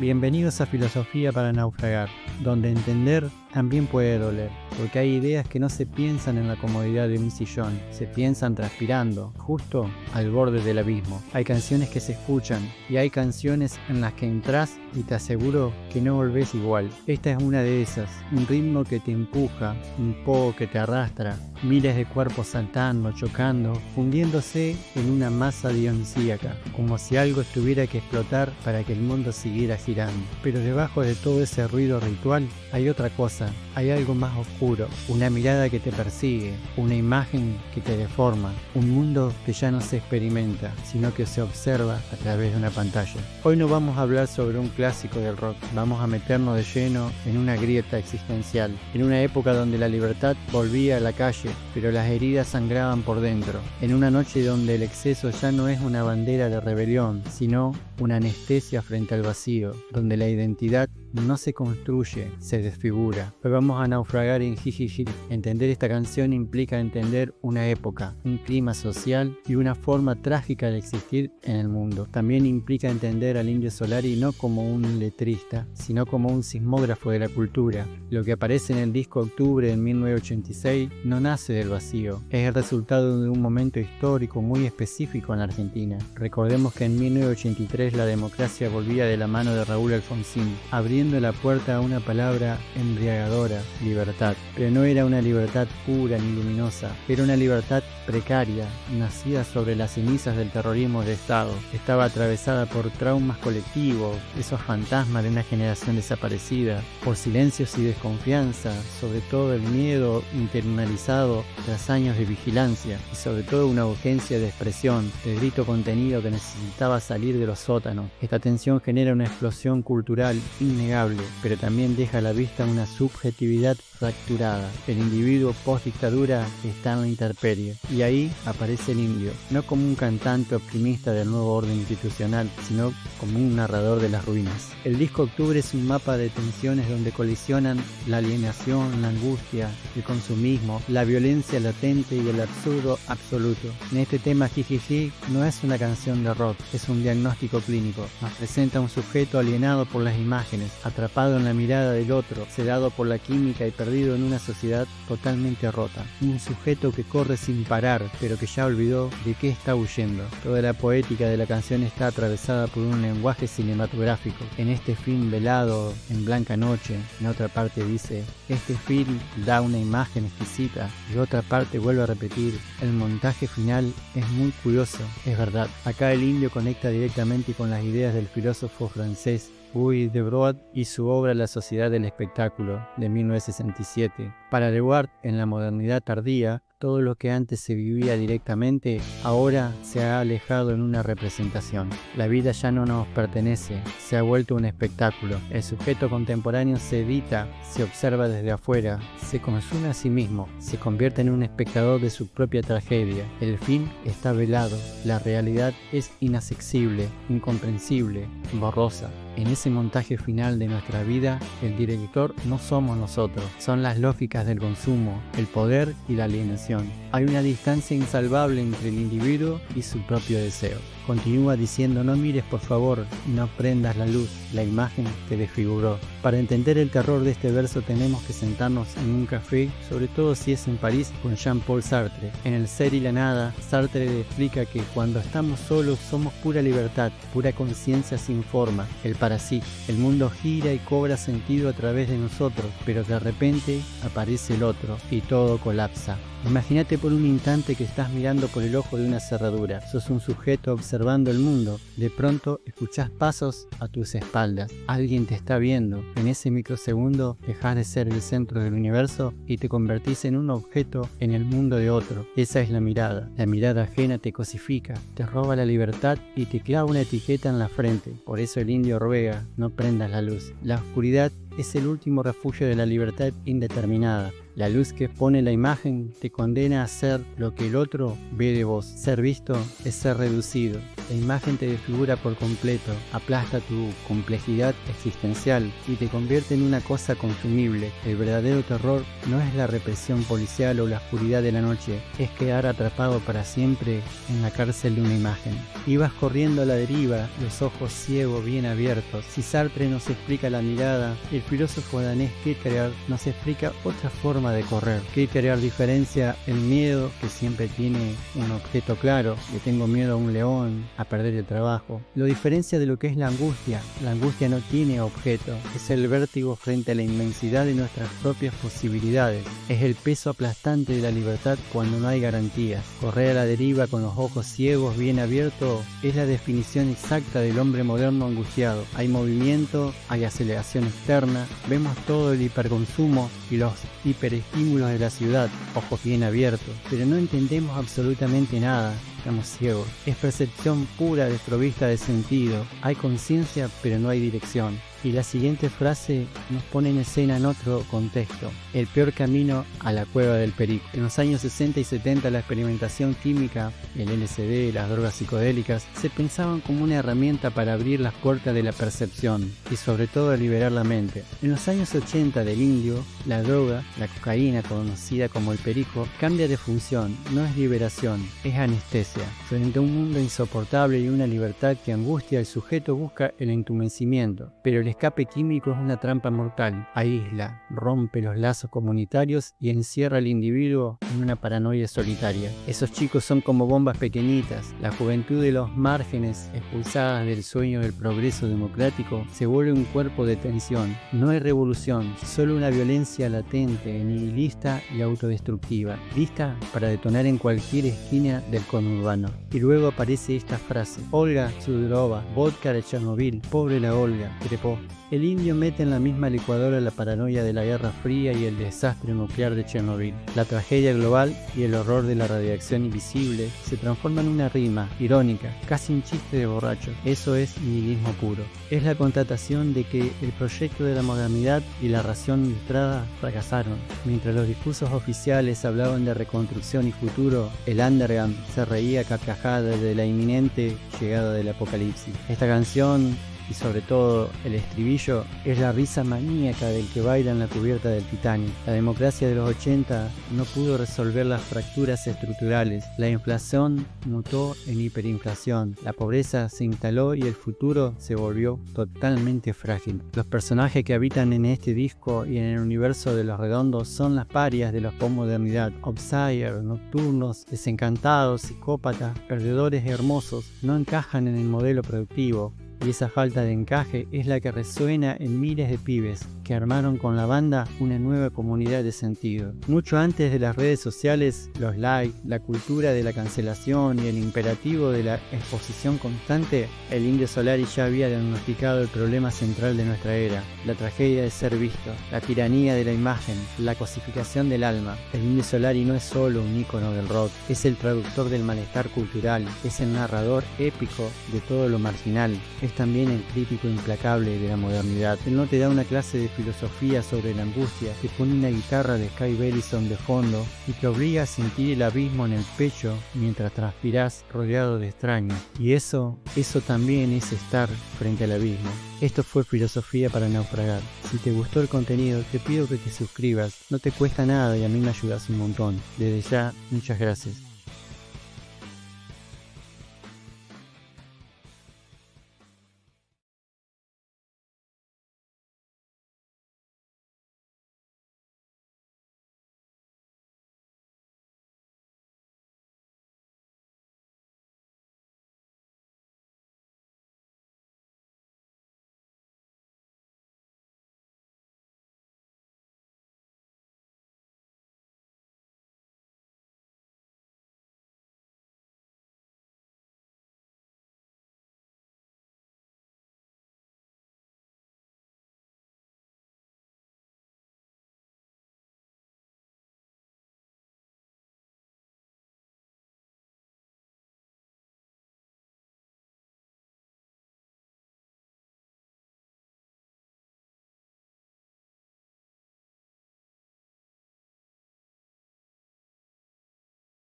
Bienvenidos a Filosofía para Naufragar, donde entender también puede doler, porque hay ideas que no se piensan en la comodidad de un sillón, se piensan transpirando, justo al borde del abismo. Hay canciones que se escuchan, y hay canciones en las que entras y te aseguro que no volvés igual. Esta es una de esas, un ritmo que te empuja, un poco que te arrastra, miles de cuerpos saltando, chocando, fundiéndose en una masa dionisíaca, como si algo tuviera que explotar para que el mundo siguiera girando. Pero debajo de todo ese ruido ritual hay otra cosa, hay algo más oscuro, una mirada que te persigue, una imagen que te deforma, un mundo que ya no se experimenta, sino que se observa a través de una pantalla. Hoy no vamos a hablar sobre un clásico del rock, vamos a meternos de lleno en una grieta existencial, en una época donde la libertad volvía a la calle, pero las heridas sangraban por dentro, en una noche donde el exceso ya no es una bandera de rebelión, sino una anestesia frente al vacío, donde la identidad no se construye, se desfigura. Hoy vamos a naufragar en Jijiji. Entender esta canción implica entender una época, un clima social y una forma trágica de existir en el mundo. También implica entender al Indio Solari no como un letrista, sino como un sismógrafo de la cultura. Lo que aparece en el disco Octubre de 1986 no nace del vacío, es el resultado de un momento histórico muy específico en la Argentina. Recordemos que en 1983 la democracia volvía de la mano de Raúl Alfonsín, abriendo la puerta a una palabra embriagadora, libertad. Pero no era una libertad pura ni luminosa, era una libertad precaria, nacida sobre las cenizas del terrorismo de Estado. Estaba atravesada por traumas colectivos, esos fantasmas de una generación desaparecida, por silencios y desconfianza, sobre todo el miedo internalizado tras años de vigilancia, y sobre todo una urgencia de expresión, de grito contenido que necesitaba salir de los sótanos. Esta tensión genera una explosión cultural innegable, pero también deja a la vista una subjetividad fracturada. El individuo post-dictadura está en la intemperie, y ahí aparece el indio, no como un cantante optimista del nuevo orden institucional, sino como un narrador de las ruinas. El disco Octubre es un mapa de tensiones donde colisionan la alienación, la angustia, el consumismo, la violencia latente y el absurdo absoluto. En este tema Jijiji no es una canción de rock, es un diagnóstico clínico. Nos presenta a un sujeto alienado por las imágenes, atrapado en la mirada del otro, sedado por la química y perdido en una sociedad totalmente rota. Un sujeto que corre sin parar, pero que ya olvidó de qué está huyendo. Toda la poética de la canción está atravesada por un lenguaje cinematográfico. En este film velado, en blanca noche, en otra parte dice, este film da una imagen exquisita, y otra parte vuelve a repetir, el montaje final es muy curioso, es verdad. Acá el indio conecta directamente con las ideas del filósofo francés Guy Debord y su obra La sociedad del espectáculo, de 1967. Para Debord, en la modernidad tardía, todo lo que antes se vivía directamente, ahora se ha alejado en una representación. La vida ya no nos pertenece, se ha vuelto un espectáculo. El sujeto contemporáneo se edita, se observa desde afuera, se consume a sí mismo, se convierte en un espectador de su propia tragedia. El fin está velado, la realidad es inaccesible, incomprensible, borrosa. En ese montaje final de nuestra vida, el director no somos nosotros, son las lógicas del consumo, el poder y la alienación. Hay una distancia insalvable entre el individuo y su propio deseo. Continúa diciendo, no mires por favor, no prendas la luz, la imagen te desfiguró. Para entender el terror de este verso tenemos que sentarnos en un café, sobre todo si es en París, con Jean-Paul Sartre. En El ser y la nada, Sartre explica que cuando estamos solos somos pura libertad, pura conciencia sin forma, el parasí. El mundo gira y cobra sentido a través de nosotros, pero de repente aparece el otro y todo colapsa. Imagínate por un instante que estás mirando por el ojo de una cerradura. Sos un sujeto observando el mundo. De pronto escuchás pasos a tus espaldas. Alguien te está viendo. En ese microsegundo dejás de ser el centro del universo y te convertís en un objeto en el mundo de otro. Esa es la mirada. La mirada ajena te cosifica, te roba la libertad y te clava una etiqueta en la frente. Por eso el indio ruega, no prendas la luz. La oscuridad es el último refugio de la libertad indeterminada. La luz que expone la imagen te condena a ser lo que el otro ve de vos. Ser visto es ser reducido. La imagen te desfigura por completo, aplasta tu complejidad existencial y te convierte en una cosa consumible. El verdadero terror no es la represión policial o la oscuridad de la noche, es quedar atrapado para siempre en la cárcel de una imagen. Ibas corriendo a la deriva, los ojos ciegos bien abiertos. Si Sartre nos explica la mirada, el filósofo danés Kierkegaard nos explica otra forma de correr. Kierkegaard diferencia el miedo, que siempre tiene un objeto claro. Le tengo miedo a un león, a perder el trabajo. Lo diferencia de lo que es la angustia. La angustia no tiene objeto, es el vértigo frente a la inmensidad de nuestras propias posibilidades. Es el peso aplastante de la libertad cuando no hay garantías. Correr a la deriva con los ojos ciegos bien abiertos es la definición exacta del hombre moderno angustiado. Hay movimiento, hay aceleración externa, vemos todo el hiperconsumo y los hiperestímulos de la ciudad, ojos bien abiertos, pero no entendemos absolutamente nada. Estamos ciegos. Es percepción pura desprovista de sentido. Hay conciencia, pero no hay dirección. Y la siguiente frase nos pone en escena en otro contexto. El peor camino a la cueva del perico. En los años 60 y 70 la experimentación química, el LSD, las drogas psicodélicas, se pensaban como una herramienta para abrir las puertas de la percepción y sobre todo liberar la mente. En los años 80 del indio, la droga, la cocaína conocida como el perico, cambia de función, no es liberación, es anestesia. Frente a un mundo insoportable y una libertad que angustia, el sujeto busca el entumecimiento, pero el escape químico es una trampa mortal. Aísla, rompe los lazos comunitarios y encierra al individuo en una paranoia solitaria. Esos chicos son como bombas pequeñitas. La juventud de los márgenes, expulsadas del sueño del progreso democrático, se vuelve un cuerpo de tensión. No hay revolución, solo una violencia latente, nihilista y autodestructiva, lista para detonar en cualquier esquina del conurbano. Y luego aparece esta frase: Olga Sudorova, vodka de Chernobyl, pobre la Olga, crepó. El indio mete en la misma licuadora la paranoia de la Guerra Fría y el desastre nuclear de Chernobyl. La tragedia global y el horror de la radiación invisible se transforman en una rima irónica, casi un chiste de borracho. Eso es nihilismo puro. Es la constatación de que el proyecto de la modernidad y la ración ilustrada fracasaron. Mientras los discursos oficiales hablaban de reconstrucción y futuro, el underground se reía a carcajadas de la inminente llegada del apocalipsis. Esta canción, y sobre todo el estribillo, es la risa maníaca del que baila en la cubierta del Titanic. La democracia de los 80 no pudo resolver las fracturas estructurales. La inflación mutó en hiperinflación. La pobreza se instaló y el futuro se volvió totalmente frágil. Los personajes que habitan en este disco y en el universo de Los Redondos son las parias de la posmodernidad. Outsider, nocturnos, desencantados, psicópatas, perdedores hermosos, no encajan en el modelo productivo. Y esa falta de encaje es la que resuena en miles de pibes que armaron con la banda una nueva comunidad de sentido. Mucho antes de las redes sociales, los likes, la cultura de la cancelación y el imperativo de la exposición constante, el Indio Solari ya había diagnosticado el problema central de nuestra era: la tragedia de ser visto, la tiranía de la imagen, la cosificación del alma. El Indio Solari no es solo un ícono del rock, es el traductor del malestar cultural, es el narrador épico de todo lo marginal. Es también el crítico implacable de la modernidad. Él no te da una clase de filosofía sobre la angustia, te pone una guitarra de Sky Bellison de fondo y te obliga a sentir el abismo en el pecho mientras transpirás rodeado de extraños. Y eso también es estar frente al abismo. Esto fue Filosofía para Naufragar. Si te gustó el contenido, te pido que te suscribas. No te cuesta nada y a mí me ayudas un montón. Desde ya, muchas gracias.